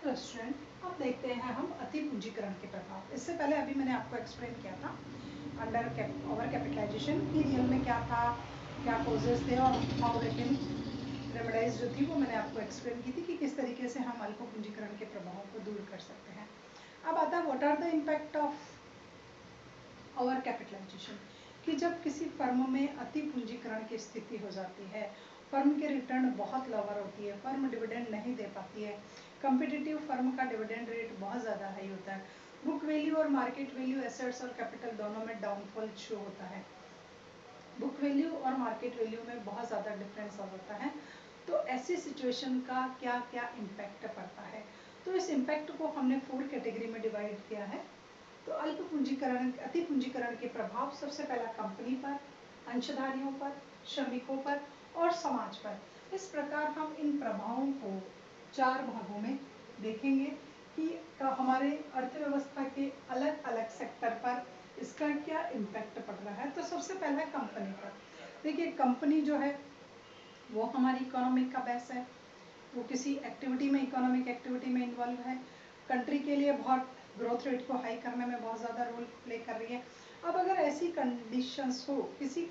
Hello student, अब देखते हैं हम अति पूंजीकरण के प्रभाव। इससे पहले अभी मैंने आपको एक्सप्लेन किया था अंडर ओवर कैपिटलाइजेशन की रियल में क्या था, क्या कॉजेज थे और हाउ वी कैन रेमेडाइज जो थी वो मैंने आपको एक्सप्लेन की थी कि किस तरीके से हम अल्प पूंजीकरण के प्रभावों को दूर कर सकते हैं। अब आता है what are the impact of over capitalisation, कि जब किसी फर्म में अति पूंजीकरण की स्थिति हो जाती है, फर्म के रिटर्न बहुत लोअर होती है, फर्म डिविडेंड नहीं दे पाती है, कम्पिटिटिव फर्म का डिविडेंड रेट बहुत ज़्यादा हाई होता है, बुक वैल्यू और मार्केट वैल्यू एसेट्स और कैपिटल दोनों में डाउनफॉल शो होता है, बुक वैल्यू और मार्केट वैल्यू में बहुत ज़्यादा डिफरेंस आ जाता है, तो ऐसी सिचुएशन का क्या क्या इम्पैक्ट पड़ता है। तो इस इम्पैक्ट को हमने 4 कैटेगरी में डिवाइड किया है। तो अल्प पूंजीकरण अति पूंजीकरण के प्रभाव सबसे पहला कंपनी पर, अंशधारियों पर, श्रमिकों पर और समाज पर। इस प्रकार हम इन प्रभावों को 4 भागों में देखेंगे कि हमारे अर्थव्यवस्था के अलग अलग सेक्टर पर इसका क्या इम्पैक्ट पड़ रहा है। तो सबसे पहला कंपनी पर। देखिए, कंपनी जो है वो हमारी इकोनॉमिक का बेस है, वो किसी एक्टिविटी में, इकोनॉमिक एक्टिविटी में इन्वॉल्व है, कंट्री के लिए बहुत ग्रोथ रेट को हाई करने में बहुत ज़्यादा रोल प्ले कर रही है। अब अगर ऐसी कंडीशंस हो, किसी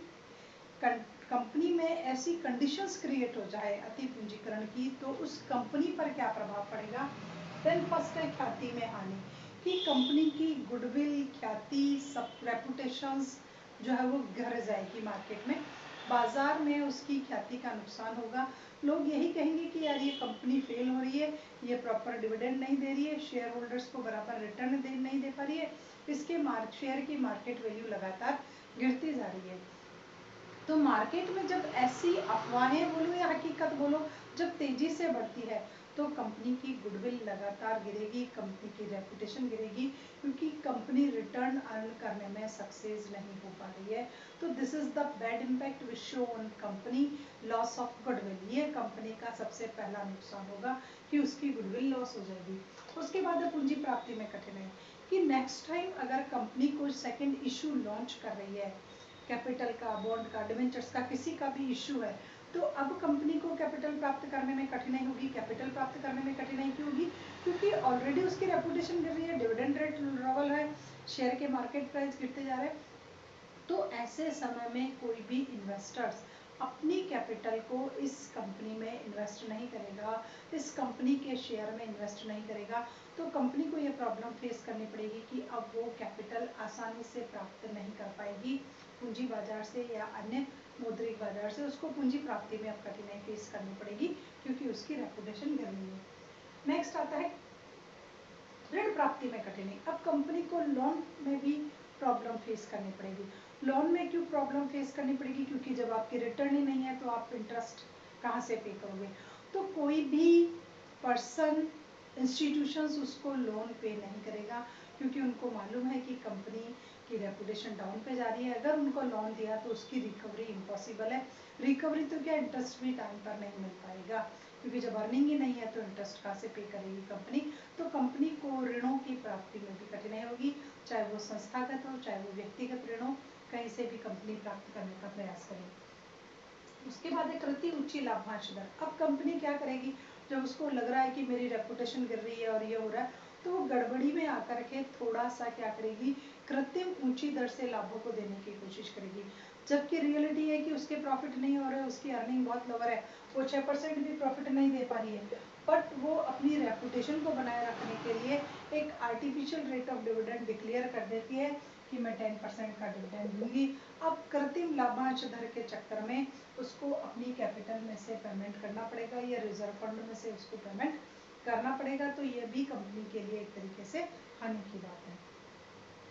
कंपनी में ऐसी कंडीशंस क्रिएट हो जाए अति पूंजीकरण की, तो उस कंपनी पर क्या प्रभाव पड़ेगा। देन फर्स्ट है ख्याति में हानि, कि कंपनी की गुडविल, ख्याति, सब रेपुटेशंस जो है वो गिर जाएगी मार्केट में, बाजार में उसकी ख्याति का नुकसान होगा। लोग यही कहेंगे कि यार ये कंपनी फेल हो रही है, ये प्रॉपर डिविडेंड नहीं दे रही है, शेयर होल्डर्स को बराबर रिटर्न नहीं दे पा रही है, इसके शेयर की मार्केट वैल्यू लगातार गिरती जा रही है। तो मार्केट में जब ऐसी अफवाहें बोलो या हकीकत बोलो जब तेजी से बढ़ती है, तो कंपनी की गुडविल लगातार गिरेगी, कंपनी की रेपुटेशन गिरेगी, क्योंकि कंपनी रिटर्न अर्न करने में सक्सेस नहीं हो पा रही है। तो this is the bad impact which show on company, loss of goodwill. ये कंपनी का सबसे पहला नुकसान होगा कि उसकी गुडविल लॉस हो जाएगी। उसके बाद पूंजी प्राप्ति में कठिनाई, कि नेक्स्ट टाइम अगर कंपनी कोई सेकेंड इशू लॉन्च कर रही है, कैपिटल का, बॉन्ड का, डिवेंचर्स का, किसी का भी इश्यू है, तो अब कंपनी को कैपिटल प्राप्त करने में कठिनाई होगी। कैपिटल प्राप्त करने में कठिनाई क्यों होगी, क्योंकि ऑलरेडी उसकी रेपुटेशन गिर रही है, डिविडेंड रेट लोअर है, शेयर के मार्केट प्राइस गिरते जा रहे हैं। तो ऐसे समय में कोई भी इन्वेस्टर्स अपनी कैपिटल को इस कंपनी में इन्वेस्ट नहीं करेगा, इस कंपनी के शेयर में इन्वेस्ट नहीं करेगा, तो कंपनी को ये प्रॉब्लम फेस करनी पड़ेगी कि अब वो कैपिटल आसानी से प्राप्त नहीं कर पाएगी पूंजी बाजार से या अन्य मौद्रिक बाजार से, उसको पूंजी प्राप्ति में अब कठिनाई फेस करनी पड़ेगी क्योंकि उसकी रेपुटेशन गिर रही है। नेक्स्ट आता है ऋण प्राप्ति में कठिनाई। अब कंपनी को लोन में भी प्रॉब्लम फेस करनी पड़ेगी। लोन में क्यों प्रॉब्लम फेस करनी पड़ेगी, क्योंकि जब आपकी रिटर्न ही नहीं है तो आप इंटरेस्ट कहाँ से पे करोगे। तो कोई भी पर्सन, इंस्टीट्यूशंस उसको लोन पे नहीं करेगा, क्योंकि उनको मालूम है कि कंपनी की रेपुटेशन डाउन पे जा रही है। अगर उनको लोन दिया तो उसकी रिकवरी इम्पॉसिबल है। रिकवरी तो क्या, इंटरेस्ट भी टाइम पर नहीं मिल पाएगा, क्योंकि जब अर्निंग ही नहीं है तो इंटरेस्ट कहाँ से पे करेगी कंपनी। तो कंपनी को ऋणों की प्राप्ति में भी कठिनाई होगी, चाहे वो संस्थागत हो चाहे वो व्यक्तिगत ऋण हो, कहीं से भी कंपनी प्राप्त करने का प्रयास करे। उसके बाद एक रहती ऊंची लाभांश दर। अब कंपनी क्या करेगी, जब उसको लग रहा है कि मेरी रेपुटेशन गिर रही है और ये हो रहा है, तो वो गड़बड़ी में आकर के थोड़ा सा क्या करेगी, कृत्रिम ऊंची दर से लाभों को देने की कोशिश करेगी, जबकि रियलिटी है कि उसके प्रॉफिट नहीं हो रहे, उसकी अर्निंग बहुत लोअर है, वो 6% भी प्रॉफिट नहीं दे पा रही है, बट वो अपनी रेपुटेशन को बनाए रखने के लिए एक artificial rate of dividend declare कर देती है कि मैं 10% का डिविडेंड दूंगी। अब कृत्रिम लाभांश दर के चक्कर में उसको अपनी कैपिटल में से पेमेंट करना पड़ेगा या रिजर्व फंड में से उसको पेमेंट करना पड़ेगा, तो ये भी कंपनी के लिए एक तरीके से हानि की बात है।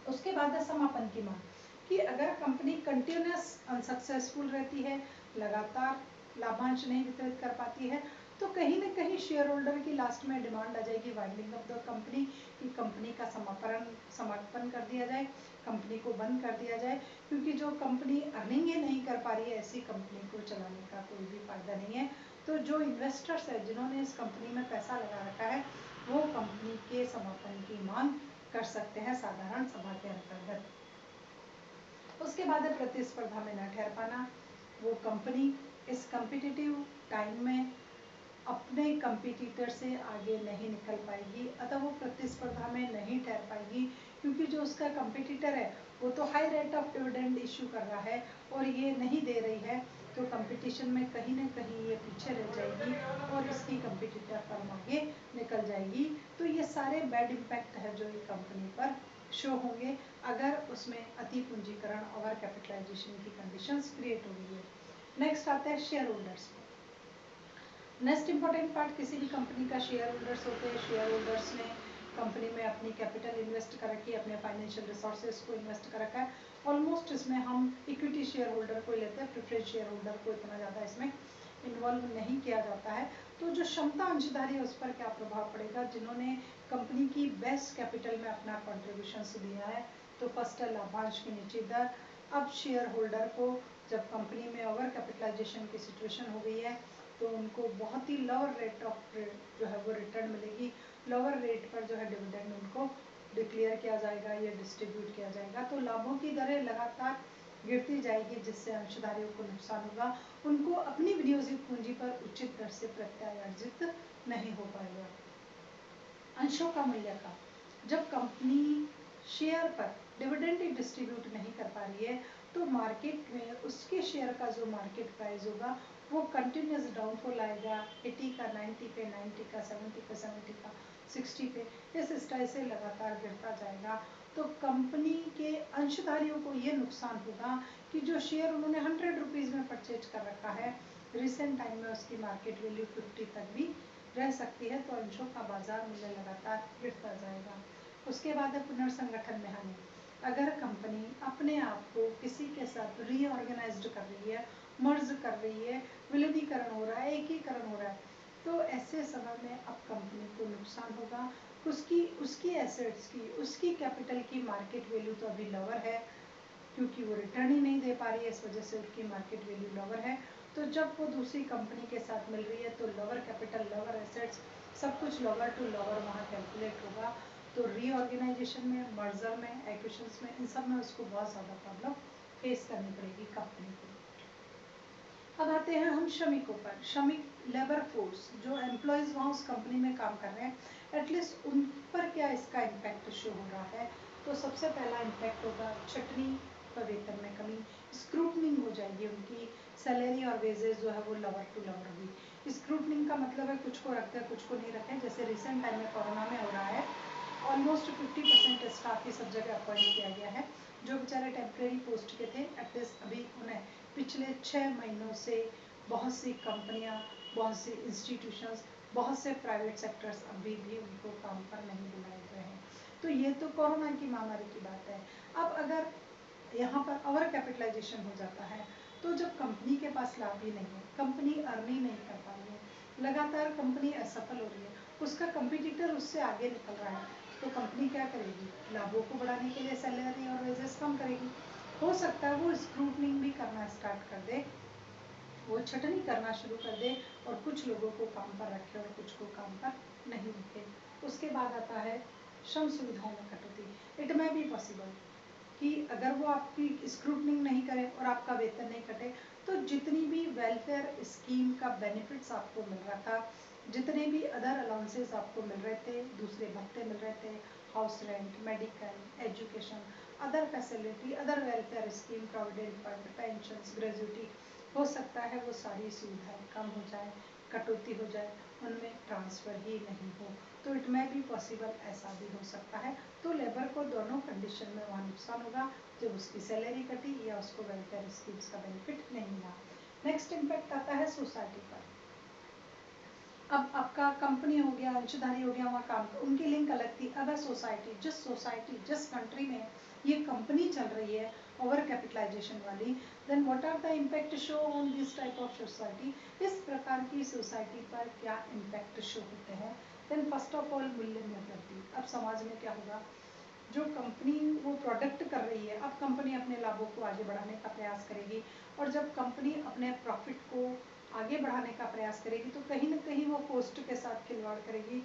उसके बाद है समापन की मांग, कि अगर कंपनी कंटिन्यूस अनसक्सेसफुल रहती है, लगातार लाभांश नहीं वितरित कर पाती है, तो कहीं ना कहीं शेयर होल्डर की लास्ट में डिमांड आ जाएगी वाइंडिंग ऑफ द कंपनी, कि कंपनी का समापन कर दिया जाए, कंपनी को बंद कर दिया जाए, क्योंकि जो कंपनी अर्निंग ही नहीं कर पा रही है, ऐसी कंपनी को चलाने का कोई भी फायदा नहीं है। तो जो इन्वेस्टर्स है, जिन्होंने इस कंपनी में पैसा लगा रखा है, वो कंपनी के समापन की मांग कर सकते हैं साधारण सभा के अंतर्गत। उसके बाद है प्रतिस्पर्धा में न ठहर पाना, वो कंपनी इस कम्पिटिटिव टाइम में अपने कंपटीटर से आगे नहीं निकल पाएगी, अतः वो प्रतिस्पर्धा में नहीं ठहर पाएगी, क्योंकि जो उसका कंपटीटर है वो तो high rate of dividend issue कर रहा है और ये नहीं दे रही है, तो कंपटीशन में कहीं ना कहीं ये पीछे रह जाएगी और इसकी कंपटीटर फर्म आगे निकल जाएगी। तो ये सारे बैड इम्पैक्ट है जो ये कंपनी पर शो होंगे अगर उसमें अति पूंजीकरण, ओवर कैपिटलाइजेशन की कंडीशंस क्रिएट हो गई है। नेक्स्ट आता है share holders. Next important part, किसी भी कंपनी का शेयर होल्डर्स होते हैं। शेयर होल्डर्स ने कंपनी में अपनी कैपिटल इन्वेस्ट कर रखी है, अपने फाइनेंशियल रिसोर्सेज को इन्वेस्ट कर रखा है। ऑलमोस्ट इसमें हम इक्विटी शेयर होल्डर को लेते हैं, प्रेफरेंस शेयर होल्डर को इतना ज़्यादा इसमें इन्वॉल्व नहीं किया जाता है। तो जो क्षमता अंशधारी है उस पर क्या प्रभाव पड़ेगा, जिन्होंने कंपनी की बेस्ट कैपिटल में अपना कॉन्ट्रीब्यूशन दिया है। तो फर्स्ट है लाभांश की निश्चित दर। अब शेयर होल्डर को जब कंपनी में ओवर कैपिटलाइजेशन की सिचुएशन हो गई है तो उनको बहुत ही लोअर रेट ऑफ जो है वो रिटर्न मिलेगी। लोअर रेट पर जो है डिविडेंड उनको डिक्लेयर किया जाएगा या डिस्ट्रीब्यूट किया जाएगा। तो लाभों की दरें लगातार गिरती जाएगी, जिससे अंशधारियों को नुकसान होगा। उनको अपनी विनियोजित पूंजी पर उचित दर से प्रत्यार्जित नहीं हो पाएगा। अंशों का मूल्य का, जब कंपनी शेयर पर डिविडेंड डिस्ट्रीब्यूट नहीं कर पा रही है तो मार्केट में उसके शेयर का जो मार्केट प्राइस होगा वो कंटिन्यूस डाउनफॉल आएगा। 80 का 90 पे, 90 का 70 पे, 70 का 60 पे, इस स्टाइल से लगातार गिरता जाएगा। तो कंपनी के अंशधारियों को ये नुकसान होगा कि जो शेयर उन्होंने 100 रुपीज़ में परचेज कर रखा है, रिसेंट टाइम में उसकी मार्केट वैल्यू 50 तक भी रह सकती है। तो अंशों का बाजार मूल्य लगातार गिरता जाएगा। उसके बाद है पुनर्संगठन में हानि। अगर कंपनी अपने आप को किसी के साथ रीऑर्गेनाइज्ड कर रही है, मर्ज कर रही है, विलीनीकरण हो रहा है, एकीकरण हो रहा है, तो ऐसे समय में अब कंपनी को नुकसान होगा। उसकी एसेट्स की, उसकी कैपिटल की मार्केट वैल्यू तो अभी लोअर है, क्योंकि वो रिटर्न ही नहीं दे पा रही है, इस वजह से उसकी मार्केट वैल्यू लोअर है। तो जब वो दूसरी कंपनी के साथ मिल रही है तो लोअर कैपिटल, लोअर एसेट्स, सब कुछ लोअर टू लोअर वहाँ कैलकुलेट होगा। तो रीऑर्गेनाइजेशन में, मर्जर में, एक्विजिशंस में, इन सब में उसको बहुत ज़्यादा प्रॉब्लम फेस करनी पड़ेगी कंपनी को। अब आते हैं हम श्रमिकों पर। श्रमिक, लेबर फोर्स, जो एम्प्लॉयज़ वहाँ उस कंपनी में काम कर रहे हैं, एटलीस्ट उन पर क्या इसका इम्पैक्ट शो हो रहा है। तो सबसे पहला इम्पैक्ट होगा छटनी व वेतन में कमी, स्क्रूटनिंग हो जाएगी, उनकी सैलरी और वेजेस जो है वो लोअर टू लोअर होगी। स्क्रूटनिंग का मतलब है कुछ को रखते हैं कुछ को नहीं रखें, जैसे रिसेंट टाइम में कोरोना में हो रहा है। ऑलमोस्ट 50% स्टाफ ही सब जगह अपॉइंट किया गया है। जो बेचारे टेम्प्रेरी पोस्ट के थे, एटलीस्ट अभी उन्हें पिछले 6 महीनों से बहुत सी कंपनियां, बहुत सी इंस्टीट्यूशंस, बहुत से प्राइवेट सेक्टर्स अभी भी उनको काम पर नहीं बुलाए गए हैं। तो ये तो कोरोना की महामारी की बात है। अब अगर यहाँ पर ओवर कैपिटलाइजेशन हो जाता है तो जब कंपनी के पास लाभ ही नहीं है, कंपनी अर्न ही नहीं कर पा रही है, लगातार कंपनी असफल हो रही है, उसका कंपटीटर उससे आगे निकल रहा है, तो कंपनी क्या करेगी, लाभों को बढ़ाने के लिए सैलरी और वेजेस कम करेगी। हो सकता है वो स्क्रूटनिंग भी करना स्टार्ट कर दे, वो छटनी करना शुरू कर दे और कुछ लोगों को काम पर रखे और कुछ को काम पर नहीं रखे। उसके बाद आता है श्रम सुविधाओं में कटौती। इट मे बी पॉसिबल कि अगर वो आपकी स्क्रूटनिंग नहीं करे और आपका वेतन नहीं कटे, तो जितनी भी वेलफेयर स्कीम का बेनिफिट्स आपको मिल रहा था, जितने भी अदर अलाउंसेस आपको मिल रहे थे, दूसरे भत्ते मिल रहे थे, house rent, medical, education, other facility, other welfare scheme, provident fund, pension, gratuity, हो सकता है वो सारी सुविधाएं कम हो जाए, कटौती हो जाए, उनमें ट्रांसफ़र ही नहीं हो। तो इट मे बी पॉसिबल, ऐसा भी हो सकता है। तो लेबर को दोनों कंडीशन में वहाँ नुकसान होगा, जब उसकी सैलरी कटी या उसको वेलफेयर स्कीम्स का बेनिफिट नहीं मिला। नेक्स्ट इम्पैक्ट आता है सोसाइटी पर। अब आपका कंपनी हो गया, अंशधारी हो गया, वहाँ काम, उनकी लिंक अलग थी। अब है सोसाइटी, जिस कंट्री में ये कंपनी चल रही है ओवर कैपिटलाइजेशन वाली, then what are the impact show on this type of society. इस प्रकार की सोसाइटी पर क्या इम्पैक्ट शो होते हैं। देन फर्स्ट ऑफ ऑल मूल्य में वृद्धि। अब समाज में क्या होगा, जो कंपनी वो प्रोडक्ट कर रही है, अब कंपनी अपने लाभों को आगे बढ़ाने का प्रयास करेगी, और जब कंपनी अपने प्रॉफिट को आगे बढ़ाने का प्रयास करेगी तो कहीं ना कहीं वो कॉस्ट के साथ खिलवाड़ करेगी।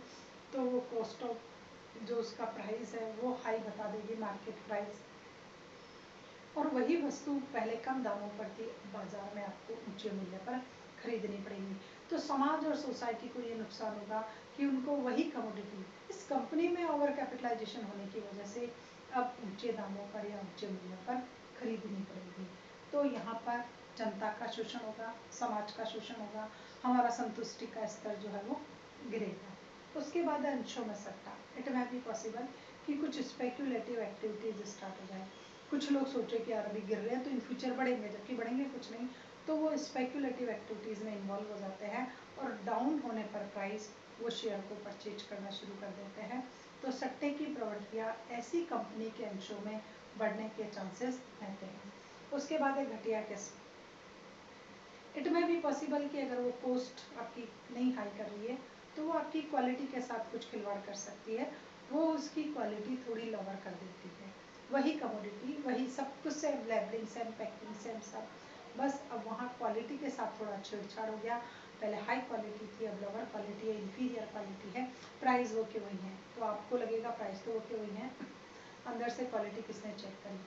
तो वो कॉस्ट ऑफ जो उसका प्राइस है वो हाई बता देगी, मार्केट प्राइस, और वही वस्तु पहले कम दामों पर थी, बाजार में आपको ऊंचे मूल्य पर खरीदनी पड़ेगी। तो समाज और सोसाइटी को ये नुकसान होगा कि उनको वही कमोडिटी इस कंपनी में ओवर कैपिटलाइजेशन होने की वजह से अब ऊंचे दामों पर या ऊंचे मूल्यों पर खरीदनी पड़ेगी। तो यहाँ पर जनता का शोषण होगा, समाज का शोषण होगा, हमारा संतुष्टि का स्तर जो है वो गिरेगा। उसके बाद अंशों में सट्टा, इट मे बी पॉसिबल कि कुछ स्पेक्यूलेटिव एक्टिविटीज स्टार्ट हो जाए। कुछ लोग सोचे कि यार अभी गिर रहे हैं तो इन फ्यूचर बढ़ेंगे, जबकि बढ़ेंगे कुछ नहीं, तो वो स्पेक्यूलेटिव एक्टिविटीज़ में इन्वॉल्व हो जाते हैं और डाउन होने पर प्राइस वो शेयर को परचेज करना शुरू कर देते हैं। तो सट्टे की प्रवृत्तियाँ ऐसी कंपनी के अंशों में बढ़ने के चांसेस रहते हैं। उसके बाद है घटिया किस्म, इट मे बी पॉसिबल कि अगर वो कॉस्ट आपकी नहीं हाई कर रही है तो वो आपकी क्वालिटी के साथ कुछ खिलवाड़ कर सकती है, वो उसकी क्वालिटी थोड़ी लोअर कर देती है। वही कमोडिटी, वही सब कुछ same, labelling same, packing same, सब बस अब वहाँ क्वालिटी के साथ थोड़ा छेड़छाड़ हो गया। पहले हाई क्वालिटी थी, अब लोअर क्वालिटी है, इन्फीरियर क्वालिटी है, प्राइस वो के वही है। तो आपको लगेगा प्राइस तो वो के वही है, अंदर से क्वालिटी किसने चेक करी।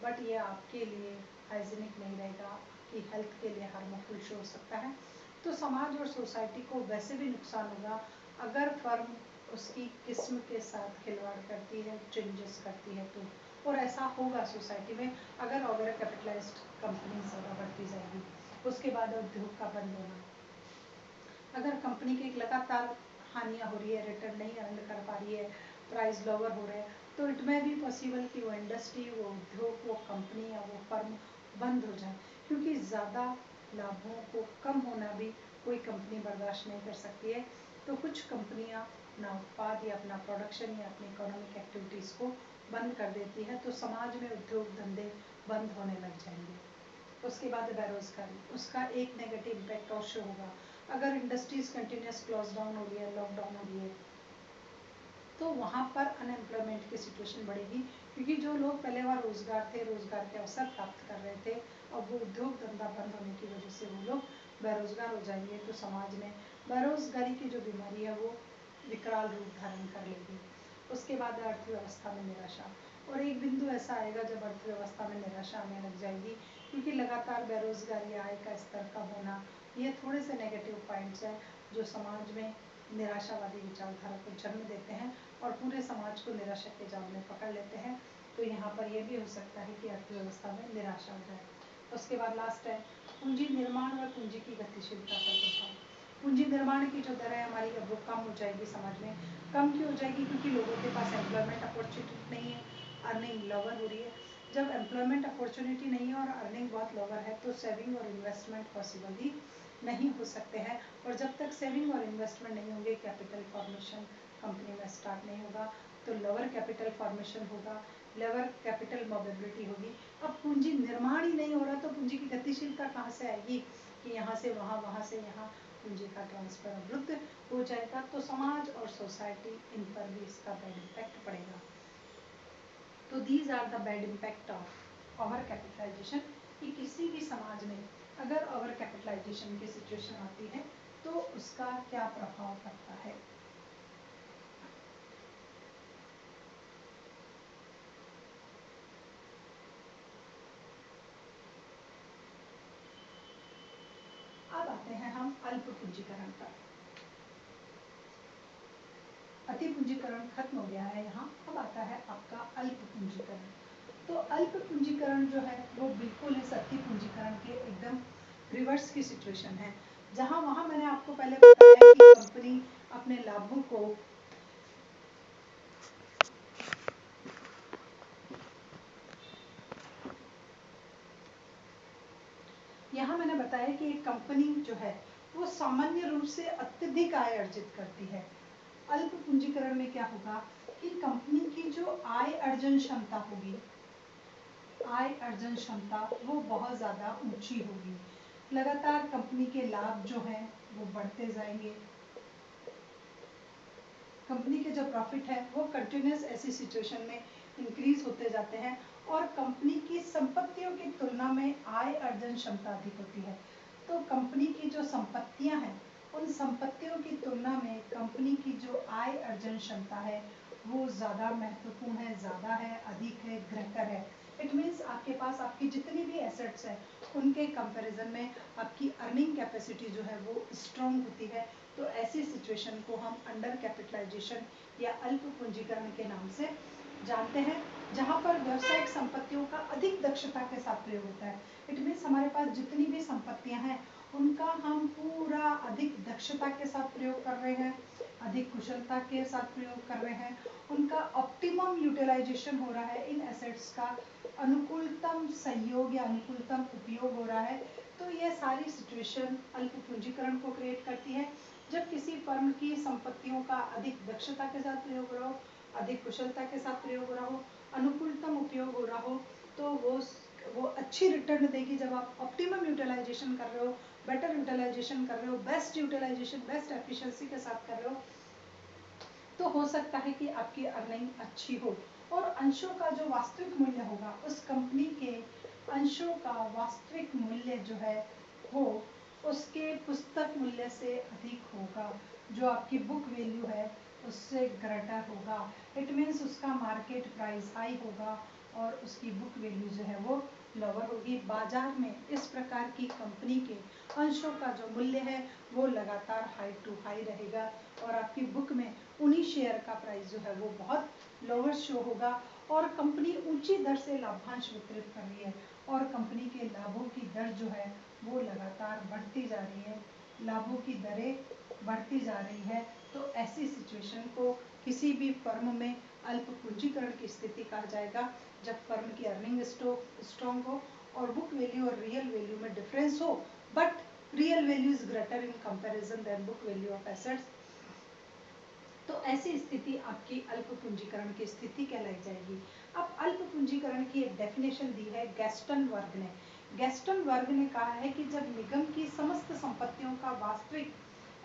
बट ये आपके लिए हाइजीनिक नहीं रहेगा, आपकी हेल्थ के लिए हार्मफुल शो हो सकता है। तो समाज और सोसाइटी को वैसे भी नुकसान होगा अगर फर्म उसकी किस्म के साथ खिलवाड़ करती है, चेंजेस करती है तो। और ऐसा होगा सोसाइटी में अगर ओवर कैपिटलाइज्ड कंपनी ज़्यादा बढ़ती जाएगी। उसके बाद उद्योग का बंद होना, अगर कंपनी की लगातार हानियाँ हो रही है, रिटर्न नहीं अर्न कर पा रही है, प्राइस लोअर हो रहे हैं, तो इट मे बी पॉसिबल कि वो इंडस्ट्री, वो उद्योग, वो कंपनी या वो फर्म बंद हो जाए। क्योंकि ज़्यादा लाभों को कम होना भी कोई कंपनी बर्दाश्त नहीं कर सकती है। तो कुछ कंपनियां अपना उत्पाद या अपना प्रोडक्शन या अपनी इकोनॉमिक एक्टिविटीज़ को बंद कर देती है, तो समाज में उद्योग धंधे बंद होने लग जाएंगे। उसके बाद बेरोजगारी, उसका एक नेगेटिव इम्पैक्ट और शो होगा। अगर इंडस्ट्रीज कंटिन्यूस क्लोज डाउन हो रही है, लॉकडाउन हो रही है, तो वहाँ पर अनएम्प्लॉयमेंट की सिचुएशन बढ़ेगी। क्योंकि जो लोग पहले वहाँ रोजगार थे, रोजगार के अवसर प्राप्त कर रहे थे, अब वो उद्योग धंधा बंद होने की वजह से वो लोग बेरोजगार हो जाएंगे। तो समाज में बेरोजगारी की जो बीमारी है वो विकराल रूप धारण कर लेगी। उसके बाद अर्थव्यवस्था में निराशा, और एक बिंदु ऐसा आएगा जब अर्थव्यवस्था में निराशा आने लग जाएगी, क्योंकि लगातार बेरोजगारी, आय का स्तर कम होना, ये थोड़े से नेगेटिव पॉइंट्स हैं जो समाज में निराशावादी विचारधारा को जन्म देते हैं और पूरे समाज को निराशा के जाल में पकड़ लेते हैं। तो यहाँ पर यह भी हो सकता है कि अर्थव्यवस्था में निराशा हो जाए। उसके बाद लास्ट है पूंजी निर्माण और पूंजी की गतिशीलता पर प्रभाव। पूंजी निर्माण की जो दर है हमारी अब वो कम हो जाएगी समाज में। कम क्यों हो जाएगी? क्योंकि लोगों के पास एम्प्लॉयमेंट अपॉर्चुनिटी नहीं है, अर्निंग लोअर हो रही है। जब एम्प्लॉयमेंट अपॉर्चुनिटी नहीं है और अर्निंग बहुत लोअर है तो सेविंग और इन्वेस्टमेंट पॉसिबल ही नहीं हो सकते हैं। और जब तक सेविंग और इन्वेस्टमेंट नहीं होंगे, कैपिटल फॉर्मेशन कंपनी में स्टार्ट नहीं होगा, तो लोअर कैपिटल फॉर्मेशन होगा, लोअर कैपिटल मोबिलिटी होगी। अब पूंजी निर्माण ही नहीं हो रहा तो पूंजी की गतिशीलता कहाँ से आएगी कि यहाँ से वहाँ, वहाँ से यहाँ पूंजी का ट्रांसफर अवरुद्ध हो जाएगा। तो समाज और सोसाइटी, इन पर भी इसका बैड इम्पैक्ट पड़ेगा। तो these are the bad impact of over capitalisation, कि किसी भी समाज में अगर ओवर कैपिटलाइजेशन की सिचुएशन आती है तो उसका क्या प्रभाव पड़ता है। अब आते हैं हम अल्प पूंजीकरण पर। अति पूंजीकरण खत्म हो गया है यहाँ, अब आता है आपका अल्प पूंजीकरण। तो अल्प पूंजीकरण जो है वो बिल्कुल इस अति पूंजीकरण के एकदम रिवर्स की सिचुएशन है। जहाँ वहाँ मैंने आपको पहले बताया कि कंपनी अपने लाभों को यहाँ मैंने बताया कि एक कंपनी जो है वो सामान्य रूप से अत्यधिक आय अर्जित करती है। अल्प पूंजीकरण में क्या होगा कि कंपनी की जो आय अर्जन क्षमता होगी, आय अर्जन क्षमता वो बहुत ज़्यादा ऊंची होगी। लगातार कंपनी के लाभ जो हैं वो बढ़ते जाएंगे, कंपनी के जो प्रॉफिट है वो कंटिन्यूस ऐसी सिचुएशन में इंक्रीज होते जाते हैं और कंपनी की संपत्तियों की तुलना में आय अर्जन क्षमता अधिक होती है। तो कंपनी की जो संपत्तियां हैं उन संपत्तियों की तुलना में कंपनी की जो आय अर्जन क्षमता है वो ज़्यादा महत्वपूर्ण है, ज़्यादा है, अधिक है, ग्रेटर है। इट मीन्स आपके पास आपकी जितनी भी एसेट्स हैं उनके कंपैरिजन में आपकी अर्निंग कैपेसिटी जो है वो स्ट्रॉन्ग होती है। तो ऐसी सिचुएशन को हम अंडर कैपिटलाइजेशन या अल्प पूंजीकरण के नाम से जानते हैं, जहां पर व्यावसायिक संपत्तियों का अधिक दक्षता के साथ प्रयोग होता है। इट मीन्स हमारे पास जितनी भी संपत्तियां हैं उनका हम पूरा अधिक दक्षता के साथ प्रयोग कर रहे हैं, अधिक कुशलता के साथ प्रयोग कर रहे हैं, उनका ऑप्टिमम यूटिलाइजेशन हो रहा है, इन एसेट्स का अनुकूलतम सहयोग या अनुकूलतम उपयोग हो रहा है। तो यह सारी सिचुएशन अल्प पूंजीकरण को क्रिएट करती है। जब किसी फर्म की संपत्तियों का अधिक दक्षता के साथ प्रयोग हो रहा हो, अधिक कुशलता के साथ प्रयोग हो रहा हो, अनुकूलतम उपयोग हो रहा हो, तो वो अच्छी रिटर्न देगी। जब आप ऑप्टिमम यूटिलाइजेशन कर रहे हो, बेटर यूटिलाइजेशन कर रहे हो, बेस्ट यूटिलाइजेशन, बेस्ट एफिशिएंसी के साथ कर रहे हो, तो हो सकता है कि आपकी अर्निंग अच्छी हो और अंशों का जो वास्तविक मूल्य होगा, उस कंपनी के अंशों का वास्तविक मूल्य जो है वो उसके पुस्तक मूल्य से अधिक होगा। जो आपकी बुक वैल्यू है उससे ग्रेटर होगा। इट मीन्स उसका मार्केट प्राइस हाई होगा और उसकी बुक वैल्यू जो है वो लोअर होगी। बाजार में इस प्रकार की कंपनी के अंशों का जो मूल्य है वो लगातार हाई टू हाई रहेगा और आपकी बुक में उन्हीं शेयर का प्राइस जो है वो बहुत लोअर शो होगा। और कंपनी ऊंची दर से लाभांश वितरित कर रही है और कंपनी के लाभों की दर जो है वो लगातार बढ़ती जा रही है, लाभों की दरें बढ़ती जा रही है। तो ऐसी सिचुएशन को किसी भी फर्म में अल्प पूंजीकरण की स्थिति कहा जाएगा, जब फर्म की अर्निंग स्ट्रॉन्ग हो और बुक वैल्यू और रियल वैल्यू में डिफरेंस हो, but real value is greater in comparison than book value of assets. तो ऐसी स्थिति आपकी अल्प पूंजीकरण की स्थिति कहलाई जाएगी। अब अल्प पूंजीकरण की एक डेफिनेशन दी है गैस्टन वर्ग ने। गैस्टन वर्ग ने कहा है कि जब निगम की समस्त संपत्तियों का वास्तविक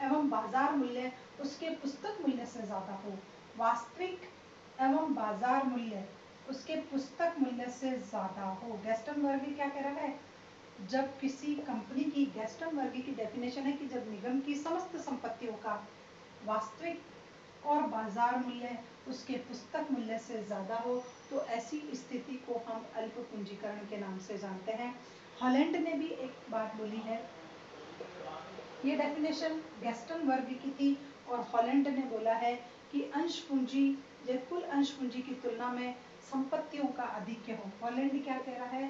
एवं बाजार मूल्य उसके पुस्तक मूल्य से ज्यादा हो, वास्तविक एवं बाजार मूल्य उसके पुस्तक मूल्य से ज्यादा हो। गैस्टन वर्ग क्या कह रहा है? जब किसी कंपनी की, गैस्टन वर्ग की डेफिनेशन है कि जब निगम की समस्त संपत्तियों का वास्तविक और बाजार मूल्य उसके पुस्तक मूल्य से ज्यादा हो, तो ऐसी स्थिति को हम अल्प पूंजीकरण के नाम से जानते हैं। हॉलैंड ने भी एक बात बोली है, ये डेफिनेशन गैस्टन वर्ग की थी और हॉलैंड ने बोला है कि अंश पूंजी, जब कुल अंश पूंजी की तुलना में संपत्तियों का अधिक्य हो। हॉलैंड क्या कह रहा है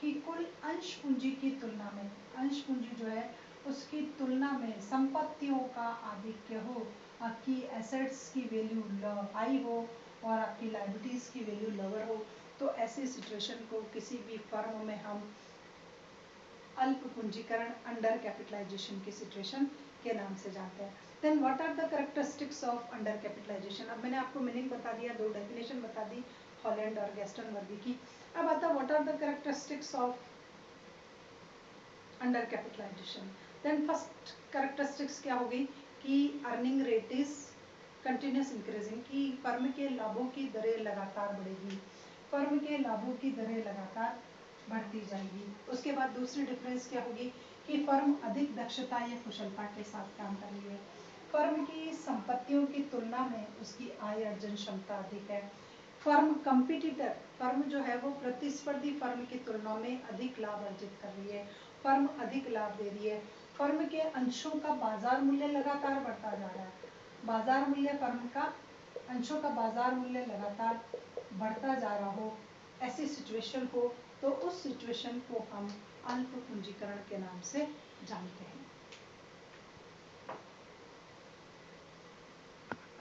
कि कुल अंश पूंजी की तुलना में, अंश पूंजी जो है उसकी तुलना में संपत्तियों का आधिक्य हो, आपकी एसेट्स की वैल्यू हाई हो और आपकी लायबिलिटीज की वैल्यू लोअर हो, तो ऐसी सिचुएशन को किसी भी फर्म में हम अल्प पूंजीकरण, अंडर कैपिटलाइजेशन की सिचुएशन के नाम से जानते हैं। Then what are the characteristics of under capitalisation? अब मैंने आपको मीनिंग बता दिया, दो डेफिनेशन बता दी हॉलैंड और गैस्टन वर्गी की। अब आता what are the characteristics of under capitalisation. Then first characteristics क्या होगी कि earning rate is continuous increasing, कि फर्म के लाभों की दरें लगातार बढ़ेगी, फर्म के लाभों की दरें लगातार बढ़ती जाएगी। उसके बाद दूसरी डिफरेंस क्या होगी कि फर्म अधिक दक्षता या कुशलता के साथ काम कर रही है, फर्म की संपत्तियों की तुलना में उसकी आय अर्जन क्षमता अधिक है, फर्म कंपटीटर, फर्म जो है वो प्रतिस्पर्धी फर्म की तुलना में अधिक लाभ अर्जित कर रही है, फर्म अधिक लाभ दे रही है, फर्म के अंशों का बाजार मूल्य लगातार बढ़ता जा रहा है, बाजार मूल्य फर्म का, अंशों का बाजार मूल्य लगातार बढ़ता जा रहा हो, ऐसी सिचुएशन हो, तो उस सिचुएशन को हम अल्प पूंजीकरण के नाम से जानते हैं।